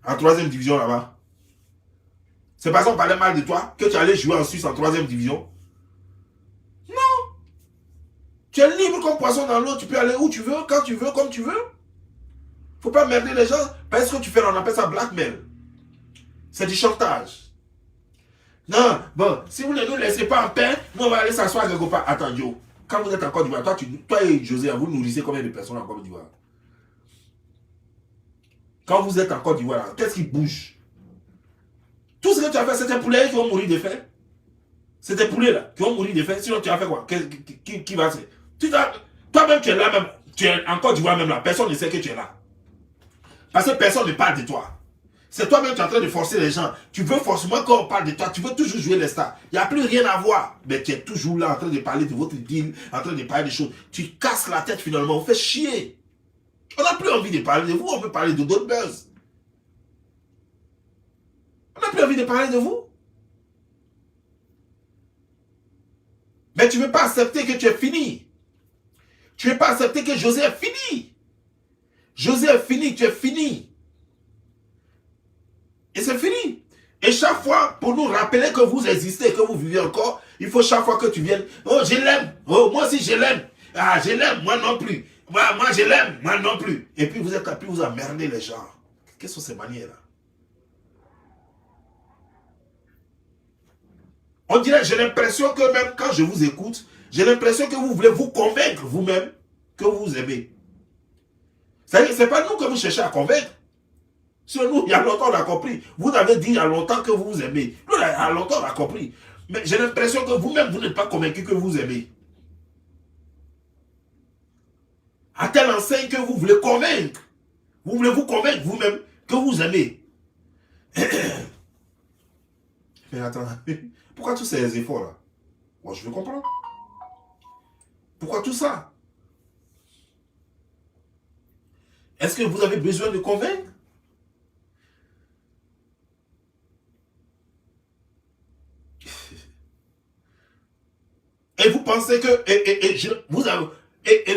A: En 3e division là-bas. C'est parce qu'on parlait mal de toi que tu allais jouer en Suisse en 3e division? Non. Tu es libre comme poisson dans l'eau, tu peux aller où tu veux, quand tu veux, comme tu veux. Faut pas merder les gens parce que tu fais, on appelle ça blackmail. C'est du chantage. Non, bon, si vous ne nous laissez pas en paix, nous on va aller s'asseoir quelque part. Attends, Joe, quand vous êtes en Côte d'Ivoire, toi et José, vous nourrissez combien de personnes en Côte d'Ivoire? Quand vous êtes en Côte d'Ivoire, qu'est-ce qui bouge? Tout ce que tu as fait, c'est des poulets qui vont mourir de faim. C'est des poulets là, qui vont mourir de faim. Sinon, tu as fait quoi? Qui va se... Toi-même, tu es là même. Tu es en Côte d'Ivoire même là. Personne ne sait que tu es là. Parce que personne ne parle de toi. C'est toi-même qui es en train de forcer les gens. Tu veux forcément qu'on parle de toi. Tu veux toujours jouer les stars. Il n'y a plus rien à voir. Mais tu es toujours là en train de parler de votre deal, en train de parler des choses. Tu casses la tête finalement. On fait chier. On n'a plus envie de parler de vous. On peut parler de d'autres buzz. On n'a plus envie de parler de vous. Mais tu ne veux pas accepter que tu es fini. Tu ne veux pas accepter que José est fini. José est fini, tu es fini. Et c'est fini. Et chaque fois, pour nous rappeler que vous existez, que vous vivez encore, il faut chaque fois que tu viennes, oh je l'aime, oh moi aussi je l'aime, ah je l'aime, moi non plus, moi je l'aime, moi non plus. Et puis vous êtes là, puis vous emmerdez les gens. Quelles sont ces manières-là? On dirait, j'ai l'impression que même quand je vous écoute, j'ai l'impression que vous voulez vous convaincre vous-même que vous aimez. C'est pas nous que vous cherchez à convaincre. Sur nous, il y a longtemps, on a compris. Vous avez dit il y a longtemps que vous aimez. Nous, il y a longtemps, on a compris. Mais j'ai l'impression que vous-même, vous n'êtes pas convaincu que vous aimez. À telle enseigne que vous voulez convaincre. Vous voulez vous convaincre vous-même que vous aimez. Mais attends, pourquoi tous ces efforts-là? Moi, je veux comprendre. Pourquoi tout ça? Est-ce que vous avez besoin de convaincre? Et vous pensez que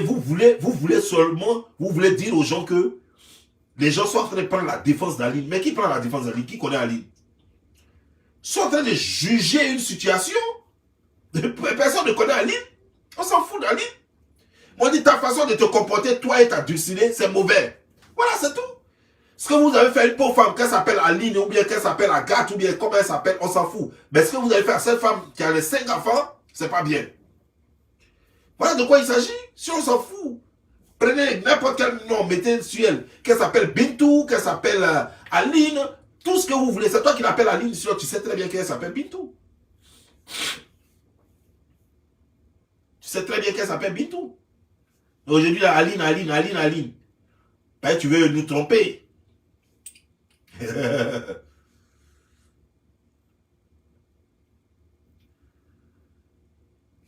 A: vous voulez seulement, vous voulez dire aux gens que les gens sont en train de prendre la défense d'Aline. Mais qui prend la défense d'Aline? Qui connaît Aline? Ils sont en train de juger une situation. Personne ne connaît Aline. On s'en fout d'Aline. On dit ta façon de te comporter, toi et ta dulcinée, c'est mauvais. Voilà, c'est tout. Ce que vous avez fait à une pauvre femme, qu'elle s'appelle Aline, ou bien qu'elle s'appelle Agathe, ou bien comment elle s'appelle, on s'en fout. Mais ce que vous avez fait à cette femme qui a les 5 enfants, c'est pas bien. Voilà de quoi il s'agit. Si on s'en fout, prenez n'importe quel nom, mettez sur elle, qu'elle s'appelle Bintou, qu'elle s'appelle Aline, tout ce que vous voulez. C'est toi qui l'appelles Aline, sinon tu sais très bien qu'elle s'appelle Bintou. Tu sais très bien qu'elle s'appelle Bintou. Aujourd'hui, Aline. Ben, tu veux nous tromper.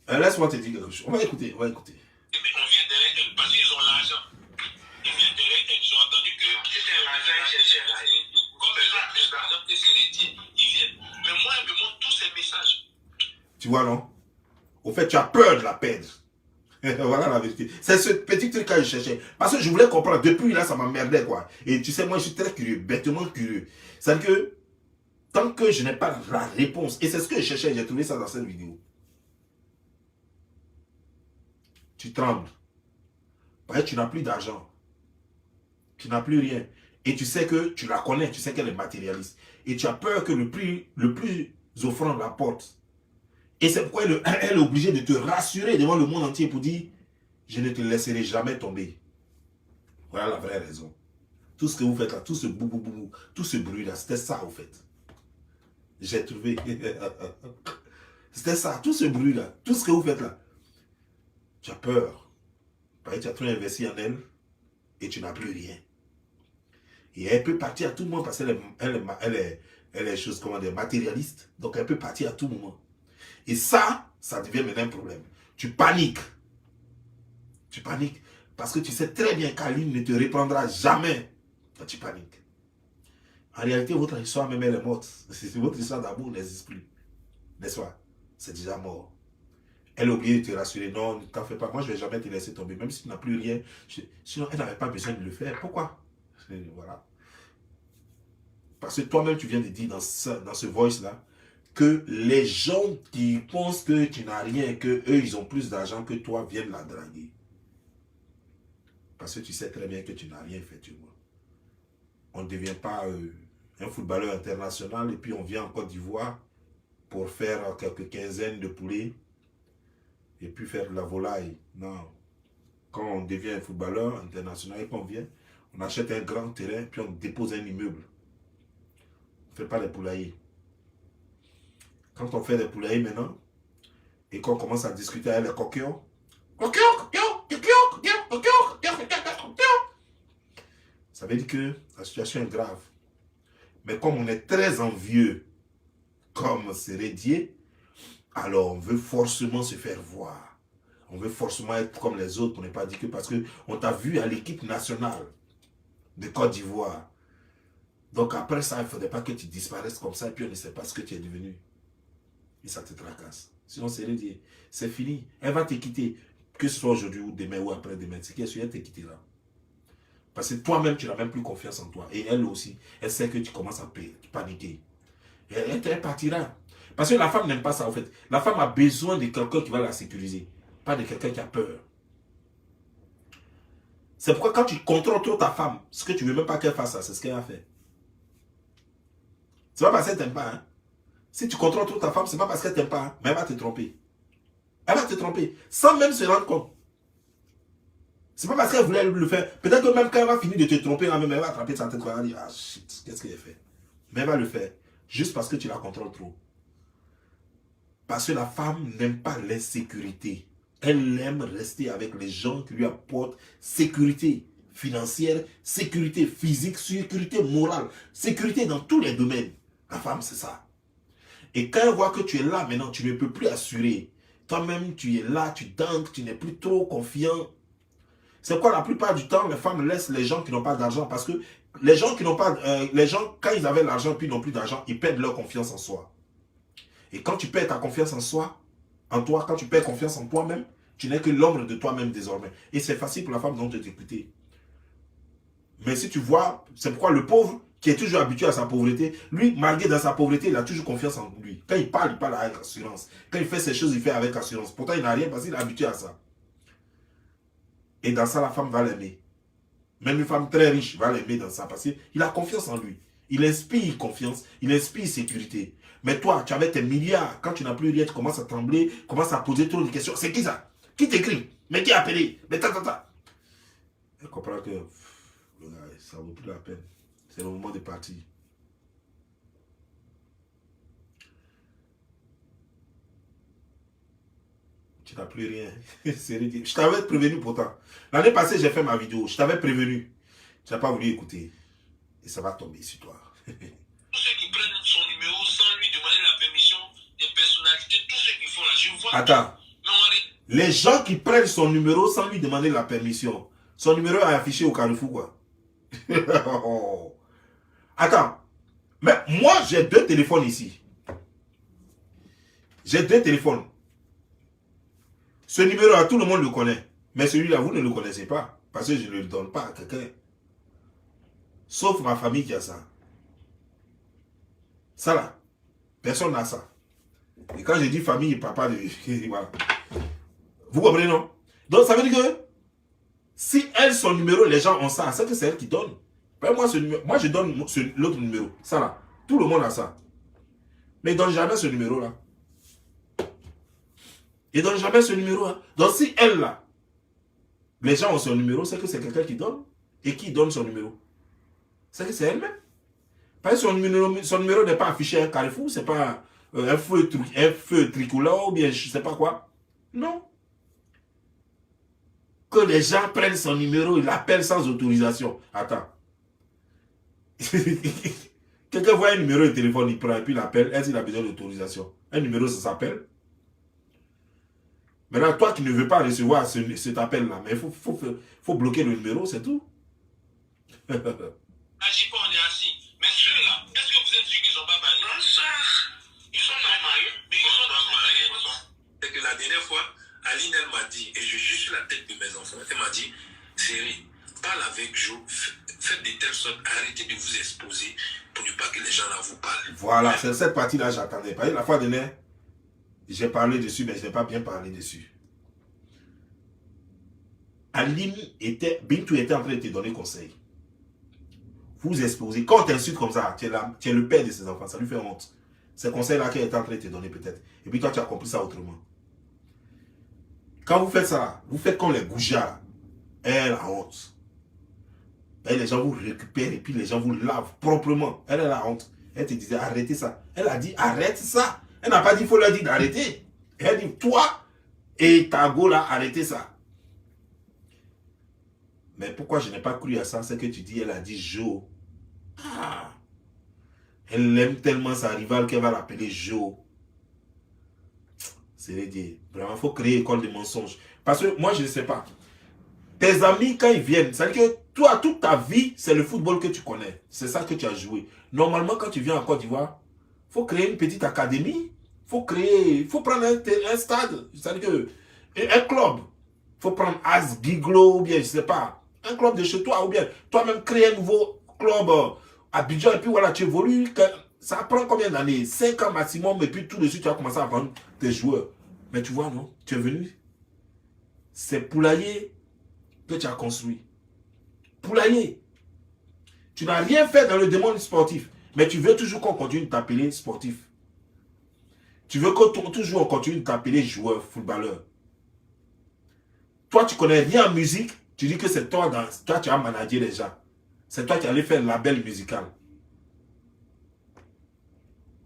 A: Laisse-moi te dire quelque chose. On va écouter.
B: On vient derrière eux parce qu'ils ont l'argent. Ils viennent derrière eux, ils ont entendu que c'était l'argent, ils cherchaient l'argent. Comme l'argent que serait dit, ils viennent. Mais moi, ils me montrent tous ces messages.
A: Tu vois, non? Au fait, tu as peur de la perdre. Voilà la vérité. C'est ce petit truc-là que je cherchais. Parce que je voulais comprendre. Depuis là, ça m'emmerdait, quoi. Et tu sais, moi, je suis très curieux, bêtement curieux. C'est-à-dire que, tant que je n'ai pas la réponse, et c'est ce que je cherchais, j'ai trouvé ça dans cette vidéo. Tu trembles. Parce que tu n'as plus d'argent. Tu n'as plus rien. Et tu sais que tu la connais, tu sais qu'elle est matérialiste. Et tu as peur que le plus offrant la porte. Et c'est pourquoi elle est obligée de te rassurer devant le monde entier pour dire, je ne te laisserai jamais tomber. Voilà la vraie raison. Tout ce que vous faites là, tout ce boubou, tout ce bruit là, c'était ça au fait. J'ai trouvé. C'était ça, tout ce bruit là, tout ce que vous faites là. Tu as peur. Parce que tu as trop investi en elle et tu n'as plus rien. Et elle peut partir à tout moment parce qu'elle est chose, comment dire, matérialiste. Donc elle peut partir à tout moment. Et ça devient maintenant un problème. Tu paniques. Tu paniques. Parce que tu sais très bien qu'Aline ne te reprendra jamais quand tu paniques. En réalité, votre histoire même elle est morte. Votre histoire d'amour n'existe plus. N'est-ce pas? C'est déjà mort. Elle est obligée de te rassurer. Non, ne t'en fais pas. Moi, je ne vais jamais te laisser tomber. Même si tu n'as plus rien. Sinon, elle n'avait pas besoin de le faire. Pourquoi? Voilà. Parce que toi-même, tu viens de dire dans ce voice-là que les gens qui pensent que tu n'as rien, que eux ils ont plus d'argent que toi, viennent la draguer. Parce que tu sais très bien que tu n'as rien, effectivement. On ne devient pas un footballeur international et puis on vient en Côte d'Ivoire pour faire quelques quinzaines de poulets et puis faire de la volaille. Non. Quand on devient un footballeur international et qu'on vient, on achète un grand terrain puis on dépose un immeuble. On ne fait pas les poulaillers. Quand on fait des poulaillers maintenant, et qu'on commence à discuter avec les coquillons, ça veut dire que la situation est grave. Mais comme on est très envieux, comme Sérédier, alors on veut forcément se faire voir. On veut forcément être comme les autres, pour ne pas dire que parce qu'on t'a vu à l'équipe nationale de Côte d'Ivoire. Donc après ça, il ne faudrait pas que tu disparaisses comme ça et puis on ne sait pas ce que tu es devenu. Et ça te tracasse. Sinon, c'est fini. Elle va te quitter. Que ce soit aujourd'hui ou demain ou après-demain. C'est qu'elle te quittera. Parce que toi-même, tu n'as même plus confiance en toi. Et elle aussi, elle sait que tu commences à paniquer. Et elle partira. Parce que la femme n'aime pas ça, en fait. La femme a besoin de quelqu'un qui va la sécuriser. Pas de quelqu'un qui a peur. C'est pourquoi quand tu contrôles trop ta femme, ce que tu ne veux même pas qu'elle fasse, c'est ce qu'elle a fait. C'est pas parce qu'elle t'aime pas, hein. Si tu contrôles trop ta femme, c'est pas parce qu'elle t'aime pas, hein, mais elle va te tromper. Elle va te tromper, sans même se rendre compte. C'est pas parce qu'elle voulait le faire. Peut-être que même quand elle va finir de te tromper, elle va attraper sa tête, elle va dire, ah shit, qu'est-ce qu'elle a fait? Mais elle va le faire, juste parce que tu la contrôles trop. Parce que la femme n'aime pas l'insécurité. Elle aime rester avec les gens qui lui apportent sécurité financière, sécurité physique, sécurité morale, sécurité dans tous les domaines. La femme, c'est ça. Et quand elle voit que tu es là, maintenant, tu ne peux plus assurer. Toi-même, tu es là, tu danses, tu n'es plus trop confiant. C'est quoi, la plupart du temps, les femmes laissent les gens qui n'ont pas d'argent. Parce que les gens qui n'ont pas... les gens, quand ils avaient l'argent puis n'ont plus d'argent, ils perdent leur confiance en soi. Et quand tu perds ta confiance en soi, en toi, quand tu perds confiance en toi-même, tu n'es que l'ombre de toi-même désormais. Et c'est facile pour la femme donc de t'écouter. Mais si tu vois, c'est pourquoi le pauvre, qui est toujours habitué à sa pauvreté, lui, malgré dans sa pauvreté, il a toujours confiance en lui. Quand il parle avec assurance. Quand il fait ses choses, il fait avec assurance. Pourtant, il n'a rien parce qu'il est habitué à ça. Et dans ça, la femme va l'aimer. Même une femme très riche va l'aimer dans ça parce qu'il a confiance en lui. Il inspire confiance, il inspire sécurité. Mais toi, tu avais tes milliards. Quand tu n'as plus rien, tu commences à trembler, commences à poser trop de questions. C'est qui ça? Qui t'écrit? Mais qui a appelé? Mais Elle comprend que ça ne vaut plus la peine. C'est le moment de partir. Tu n'as plus rien. Je t'avais prévenu pourtant. L'année passée, j'ai fait ma vidéo. Je t'avais prévenu. Tu n'as pas voulu écouter. Et ça va tomber sur toi.
B: Tous ceux qui prennent son numéro sans lui demander la permission des personnalités, tous ceux qui font là, je vois.
A: Attends. Les gens qui prennent son numéro sans lui demander la permission. Son numéro est affiché au Carrefour, quoi. Attends. Mais moi, j'ai 2 téléphones ici. J'ai 2 téléphones. Ce numéro-là, tout le monde le connaît. Mais celui-là, vous ne le connaissez pas. Parce que je ne le donne pas à quelqu'un. Sauf ma famille qui a ça. Ça là, personne n'a ça. Et quand je dis famille, papa, voilà. Vous comprenez, non? Donc ça veut dire que si elle, son numéro, les gens ont ça, c'est que c'est elle qui donne. Moi, je donne l'autre numéro. Ça là, tout le monde a ça. Mais il ne donne jamais ce numéro-là. Il ne donne jamais ce numéro-là. Donc si elle là, les gens ont son numéro, c'est que c'est quelqu'un qui donne. Et qui donne son numéro? C'est que c'est elle-même. Parce que son numéro n'est pas affiché à un carrefour, c'est pas un feu tricolore ou bien je ne sais pas quoi. Non. Que les gens prennent son numéro, ils l'appellent sans autorisation. Attends. Quelqu'un voit un numéro de téléphone, il prend et puis il l'appelle. Est-ce qu'il a besoin d'autorisation? Un numéro, ça s'appelle. Maintenant, toi qui ne veux pas recevoir cet appel-là, mais il faut bloquer le numéro, c'est tout.
B: Agis pas, on est assis. Mais ceux-là, est-ce que vous êtes sûr qu'ils n'ont pas marié? Bonsoir. Ils sont pas mariés, mais ils sont pas mariés. C'est que la dernière fois, Aline, elle m'a dit, et je juge sur la tête de mes enfants, elle m'a dit, Chérie, parle avec Joe, faites de telle sorte, arrêtez de vous exposer pour ne pas que les gens là vous parlent.
A: Voilà, c'est cette partie-là j'attendais. La fois dernière, j'ai parlé dessus, mais je n'ai pas bien parlé dessus. Aline Bintou était en train de te donner conseil. Vous exposez. Quand on t'insulte comme ça, tu es le père de ses enfants, ça lui fait honte. Ces conseils-là qu'elle est en train de te donner peut-être. Et puis toi, tu as compris ça autrement. Quand vous faites ça, vous faites comme les goujats. Elle a honte. Et les gens vous récupèrent et puis les gens vous lavent proprement. Elle a honte. Elle te disait arrêtez ça. Elle a dit arrête ça. Elle n'a pas dit il faut leur dire d'arrêter. Elle dit toi et ta go là, arrêtez ça. Mais pourquoi je n'ai pas cru à ça? C'est que tu dis, elle a dit Jo. Ah. Elle aime tellement sa rivale qu'elle va l'appeler Jo. C'est dire, vraiment, il faut créer école de mensonges. Parce que moi, je ne sais pas. Tes amis, quand ils viennent, c'est-à-dire que toi, toute ta vie, c'est le football que tu connais. C'est ça que tu as joué. Normalement, quand tu viens en Côte d'Ivoire, il faut créer une petite académie. Il faut prendre un stade. C'est-à-dire que un club. Il faut prendre As Giglo ou bien, je ne sais pas. Un club de chez toi ou bien toi-même créer un nouveau club à Abidjan et puis voilà, tu évolues. Ça prend combien d'années? 5 ans maximum et puis tout de suite tu as commencé à vendre tes joueurs. Mais tu vois, non? Tu es venu. C'est poulailler que tu as construit. Poulailler. Tu n'as rien fait dans le domaine sportif. Mais tu veux toujours qu'on continue de t'appeler sportif. Tu veux que toujours on continue de t'appeler joueur, footballeur. Toi, tu connais rien en musique. Tu dis que c'est toi, toi tu as managé les gens. C'est toi qui allais faire le label musical.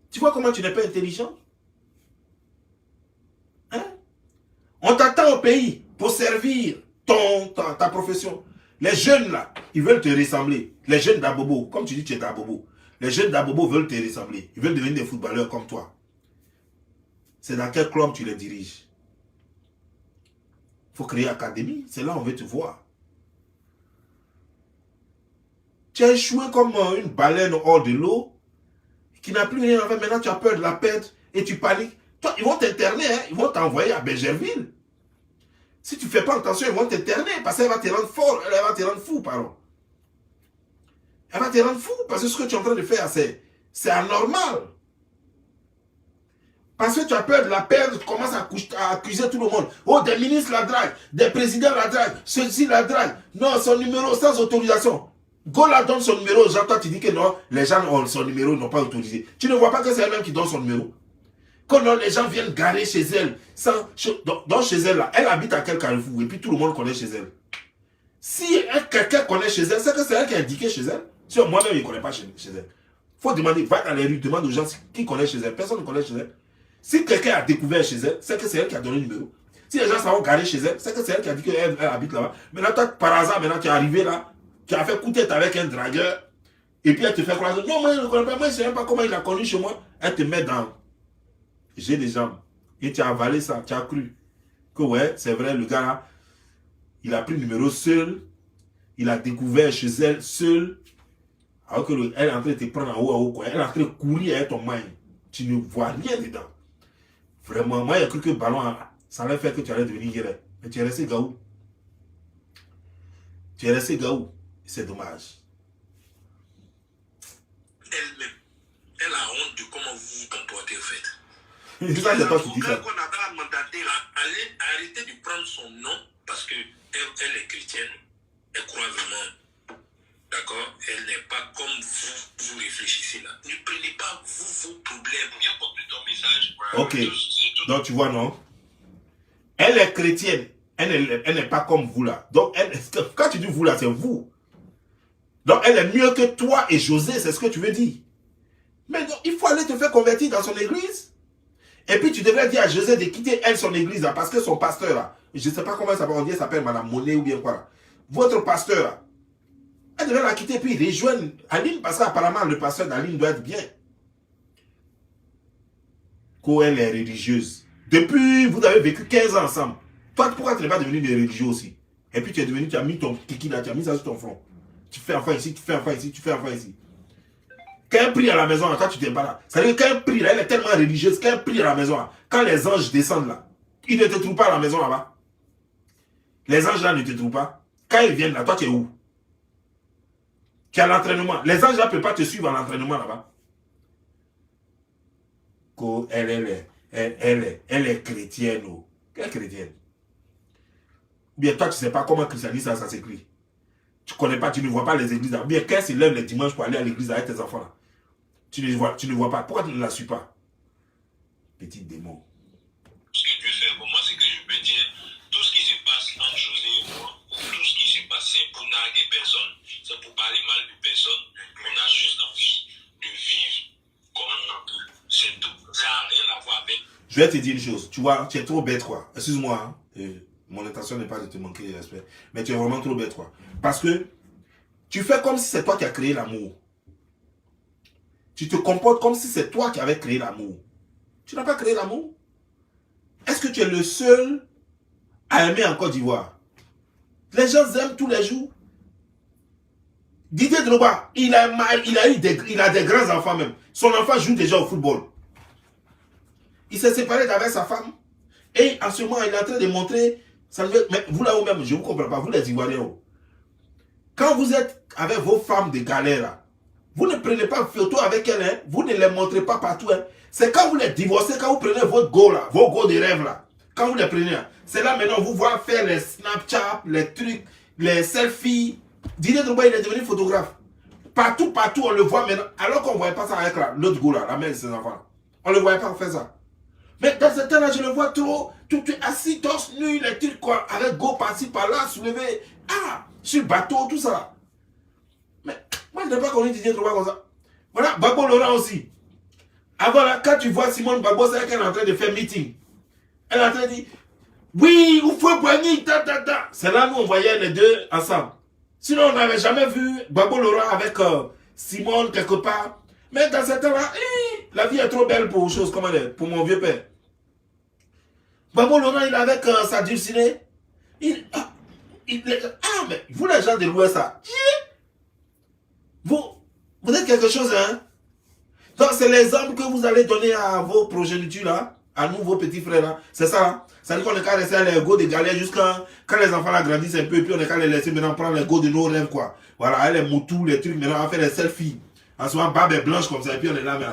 A: Tu vois comment tu n'es pas intelligent? Hein? On t'attend au pays pour servir ta profession. Les jeunes là, ils veulent te ressembler. Les jeunes d'Abobo, comme tu dis tu es d'Abobo. Les jeunes d'Abobo veulent te ressembler. Ils veulent devenir des footballeurs comme toi. C'est dans quel club tu les diriges? Il faut créer académie. C'est là où on veut te voir. Tu as échoué comme une baleine hors de l'eau qui n'a plus rien à faire. Maintenant, tu as peur de la perdre et tu paniques. Toi, ils vont t'interner, hein? Ils vont t'envoyer à Bergerville. Si tu ne fais pas attention, ils vont t'interner parce qu'elle va te rendre fort, elle va te rendre fou, pardon. Elle va te rendre fou parce que ce que tu es en train de faire, c'est anormal. Parce que tu as peur de la perdre, tu commences à accuser tout le monde. Oh, des ministres la draguent, des présidents la draguent, ceux-ci la draguent. Non, son numéro sans autorisation. Gola donne son numéro aux gens, toi tu dis que non, les gens ont son numéro, ils n'ont pas autorisé. Tu ne vois pas que c'est elle-même qui donne son numéro. Quand non, les gens viennent garer chez elle, donc chez elle, là, elle habite à quel carrefour et puis tout le monde connaît chez elle. Si quelqu'un connaît chez elle, c'est que c'est elle qui a indiqué chez elle. Si moi-même, je ne connais pas chez elle. Il faut demander, va dans les rues, demande aux gens qui connaissent chez elle. Personne ne connaît chez elle. Si quelqu'un a découvert chez elle, c'est que c'est elle qui a donné le numéro. Si les gens s'en vont garer chez elle, c'est que c'est elle qui a dit qu'elle habite là-bas. Maintenant, toi, par hasard, maintenant, tu es arrivé là. Tu as fait coup de tête avec un dragueur. Et puis elle te fait croire. Non, moi je ne connais pas. Moi je ne sais même pas comment il a connu chez moi. Elle te met dans. J'ai des jambes. Et tu as avalé ça. Tu as cru. Que ouais, c'est vrai, le gars là. Il a pris le numéro seul. Il a découvert chez elle seul. Alors qu'elle est en train de te prendre en haut quoi. Elle est en train de courir avec ton main. Tu ne vois rien dedans. Vraiment, moi j'ai cru que le ballon, ça allait faire que tu allais devenir guéret. Mais tu es resté gaou. Tu es resté gaou. C'est dommage.
B: Elle-même, elle a honte de comment vous vous comportez, en fait.
A: C'est ça, c'est toi qui dis ça.
B: Qu'on a mandaté, arrêtez de prendre son nom parce que elle est chrétienne. Elle croit vraiment. D'accord? Elle n'est pas comme vous réfléchissez là. Ne prenez pas vous vos problèmes. Bien compris ton message.
A: Ok. Donc tu vois, non? Elle est chrétienne. Elle n'est pas comme vous là. Donc, quand tu dis vous là, c'est vous. Donc, elle est mieux que toi et José, c'est ce que tu veux dire. Mais donc, il faut aller te faire convertir dans son église. Et puis, tu devrais dire à José de quitter elle son église là, parce que son pasteur là, je ne sais pas comment il s'appelle, on dit elle s'appelle Madame Monet ou bien quoi là. Votre pasteur là, elle devrait la quitter puis rejoindre Aline, parce qu'apparemment, le pasteur d'Aline doit être bien. Elle est religieuse. Depuis, vous avez vécu 15 ans ensemble. Toi, pourquoi tu n'es pas devenu des religieux aussi? Et puis tu es devenu, tu as mis ton kiki là, tu as mis ça sur ton front. Tu fais enfant ici, tu fais enfant ici, tu fais enfant ici. Quand elle prie à la maison, quand tu t'es pas là, ça veut dire quand elle prie là, elle est tellement religieuse, quand elle prie à la maison, là, quand les anges descendent là, ils ne te trouvent pas à la maison là-bas. Les anges là ne te trouvent pas. Quand ils viennent là, toi tu es où? Tu es à l'entraînement. Les anges là ne peuvent pas te suivre à l'entraînement là-bas. Elle est chrétienne. Oh. Quelle chrétienne? Ou bien toi, tu ne sais pas comment christianisme ça s'écrit. Tu ne connais pas, tu ne vois pas les églises. Ou bien quand elle se lève les dimanches pour aller à l'église avec tes enfants là. Tu ne vois pas. Pourquoi tu ne la suis pas? Petit démon.
B: Ce que Dieu fait pour moi, c'est que je peux dire tout ce qui se passe entre José et moi, ou tout ce qui se passe, c'est pour narguer personne, c'est pour parler mal de personne. On a juste envie de vivre comme on peut. C'est tout. Ça n'a rien à voir avec.
A: Je vais te dire une chose. Tu vois, tu es trop bête, quoi. Excuse-moi. Hein. Mon intention n'est pas de te manquer de respect. Mais tu es vraiment trop bête, quoi. Parce que tu fais comme si c'est toi qui as créé l'amour. Tu te comportes comme si c'est toi qui avais créé l'amour. Tu n'as pas créé l'amour. Est-ce que tu es le seul à aimer en Côte d'Ivoire? Les gens aiment tous les jours. Didier Drogba, il a des grands enfants même. Son enfant joue déjà au football. Il s'est séparé d'avec sa femme. Et en ce moment, il est en train de montrer. Mais vous là-haut même, je ne vous comprends pas, vous les Ivoiriens. Quand vous êtes avec vos femmes de galère, là, vous ne prenez pas photo avec elles, hein, vous ne les montrez pas partout. Hein. C'est quand vous les divorcez, quand vous prenez votre go là, vos go de rêve là. Quand vous les prenez, c'est là maintenant vous voyez faire les Snapchat, les trucs, les selfies. Didier Drogba, il est devenu photographe. Partout, on le voit maintenant. Alors qu'on ne voyait pas ça avec l'autre go là, la mère de ses enfants. On ne le voyait pas faire ça. Mais dans ce temps-là, je le vois trop. Tout est assis, torse nu, les trucs quoi, avec go par-ci, par-là, soulevé. Ah, sur le bateau, tout ça. Mais moi, je n'ai pas connu Didier Drogba comme ça. Voilà, Gbagbo Laurent aussi. Avant là, quand tu vois Simone Gbagbo, c'est qu'elle est en train de faire meeting. Elle est en train de dire, oui, il faut Boigny, ta. C'est là nous on voyait les deux ensemble. Sinon, on n'avait jamais vu Gbagbo Laurent avec Simone quelque part. Mais dans ce temps-là, la vie est trop belle pour choses comme elle est, pour mon vieux père. Gbagbo Laurent, il est avec sa dulcinée. Mais vous les gens de l'Ouest, vous êtes quelque chose, hein? Donc, c'est l'exemple que vous allez donner à vos progénitures, là, à nous, vos petits frères, là. C'est ça, hein? Ça veut dire qu'on est qu'à laisser les go de galère jusqu'à quand les enfants là grandissent un peu, et puis on est qu'à les laisser maintenant prendre les go de nos rêves, quoi. Voilà, les moutous, les trucs, maintenant, on va faire les selfies. En ce moment, barbe est blanche comme ça, et puis on est là, mais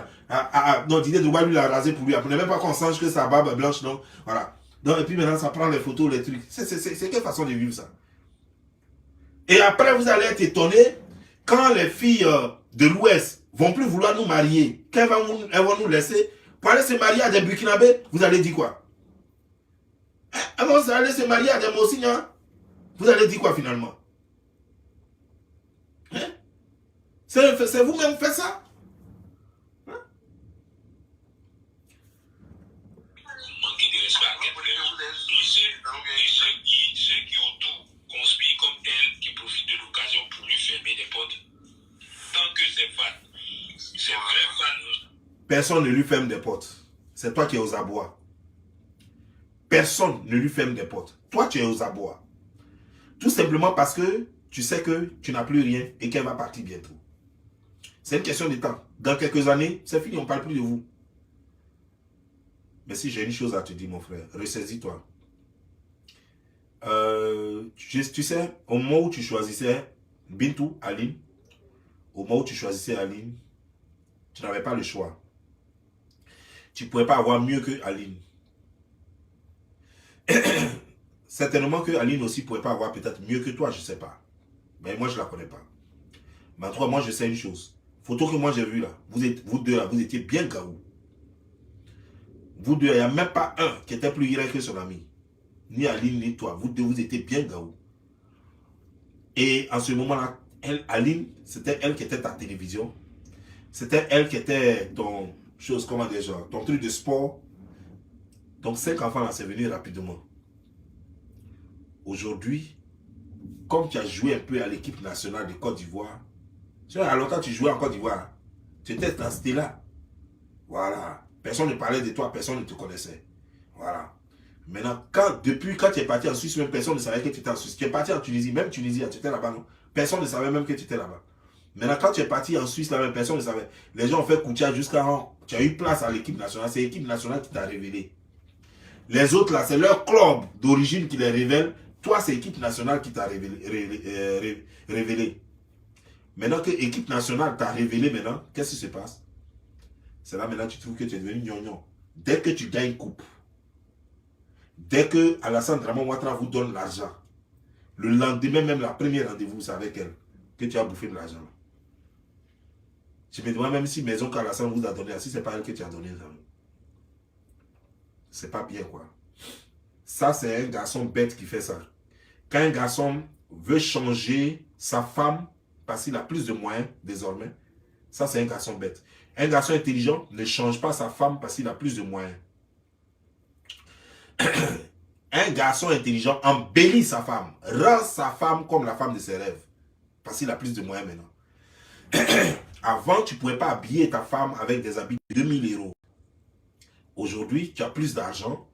A: non, Didier Drogba, lui, il a rasé pour lui. Vous n'avez même pas qu'on sache que sa barbe est blanche, non? Voilà. Donc, et puis maintenant, ça prend les photos, les trucs. C'est quelle façon de vivre ça? Et après, vous allez être étonné quand les filles de l'Ouest vont plus vouloir nous marier, quand elles vont nous laisser pour aller se marier à des Burkinabés, vous allez dire quoi? Elles vont aller se marier à des Mossignans, vous allez dire quoi finalement? Hein? C'est vous-même qui faites ça? Hein?
B: Manquer de respect à quelqu'un. Et ceux qui autour conspirent comme elle, qui profitent de l'occasion pour lui fermer des portes. Tant que c'est vrai fan.
A: Personne ne lui ferme des portes. C'est toi qui es aux abois. Personne ne lui ferme des portes. Toi, tu es aux abois. Tout simplement parce que tu sais que tu n'as plus rien et qu'elle va partir bientôt. C'est une question de temps. Dans quelques années, c'est fini, on ne parle plus de vous. Mais si j'ai une chose à te dire, mon frère, ressaisis-toi. Tu sais, au moment où tu choisissais Bintou, Aline, au moment où tu choisissais Aline, tu n'avais pas le choix. Tu ne pouvais pas avoir mieux que Aline. Certainement que Aline aussi ne pouvait pas avoir peut-être mieux que toi, je ne sais pas. Mais moi, je ne la connais pas. Mais en tout cas, moi, je sais une chose. Photo que moi j'ai vue là, vous deux là, vous étiez bien gaou. Vous deux, il n'y a même pas un qui était plus grand que son ami. Ni Aline, ni toi. Vous deux, vous étiez bien gaou. Et en ce moment-là, Aline, c'était elle qui était ta télévision. C'était elle qui était ton chose, comment dire, genre, ton truc de sport. Donc 5 enfants là, c'est venu rapidement. Aujourd'hui, comme tu as joué un peu à l'équipe nationale de Côte d'Ivoire, tu vois, à longtemps tu jouais en Côte d'Ivoire. Tu étais dans ce là. Voilà. Personne ne parlait de toi, personne ne te connaissait. Voilà. Maintenant, depuis quand tu es parti en Suisse, même personne ne savait que tu étais en Suisse. Tu es parti en Tunisie, même Tunisie, tu étais là-bas, non? Personne ne savait même que tu étais là-bas. Maintenant, quand tu es parti en Suisse, là, même personne ne savait. Les gens ont fait Koutia jusqu'à tu as eu place à l'équipe nationale. C'est l'équipe nationale qui t'a révélé. Les autres, là, c'est leur club d'origine qui les révèle. Toi, c'est l'équipe nationale qui t'a révélé. Maintenant que l'équipe nationale t'a révélé, maintenant, qu'est-ce qui se passe? C'est là maintenant que tu trouves que tu es devenu gnognon. Dès que tu gagnes une coupe, dès que Alassane Draman Ouattara vous donne l'argent, le lendemain, même la première rendez-vous, c'est avec elle que tu as bouffé de l'argent. Je me demande même si Maison qu'Alassane vous a donné, si ce n'est pas elle que tu as donné. C'est pas bien, quoi. Ça, c'est un garçon bête qui fait ça. Quand un garçon veut changer sa femme parce qu'il a plus de moyens désormais, ça, c'est un garçon bête. Un garçon intelligent ne change pas sa femme parce qu'il a plus de moyens. Un garçon intelligent embellit sa femme, rend sa femme comme la femme de ses rêves, parce qu'il a plus de moyens maintenant. Avant, tu ne pouvais pas habiller ta femme avec des habits de 2000 euros. Aujourd'hui, tu as plus d'argent,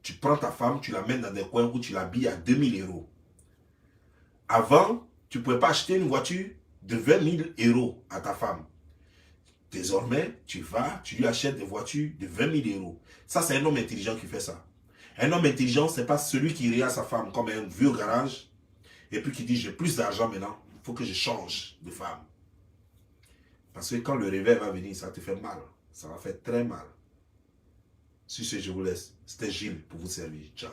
A: tu prends ta femme, tu la mets dans des coins où tu l'habilles à 2000 euros. Avant, tu ne pouvais pas acheter une voiture de 20 000 euros à ta femme. Désormais, tu lui achètes des voitures de 20 000 euros. Ça, c'est un homme intelligent qui fait ça. Un homme intelligent, ce n'est pas celui qui regarde sa femme comme un vieux garage et puis qui dit j'ai plus d'argent maintenant, il faut que je change de femme. Parce que quand le réveil va venir, ça te fait mal. Ça va faire très mal. Sur ce, je vous laisse. C'était Gilles pour vous servir. Ciao.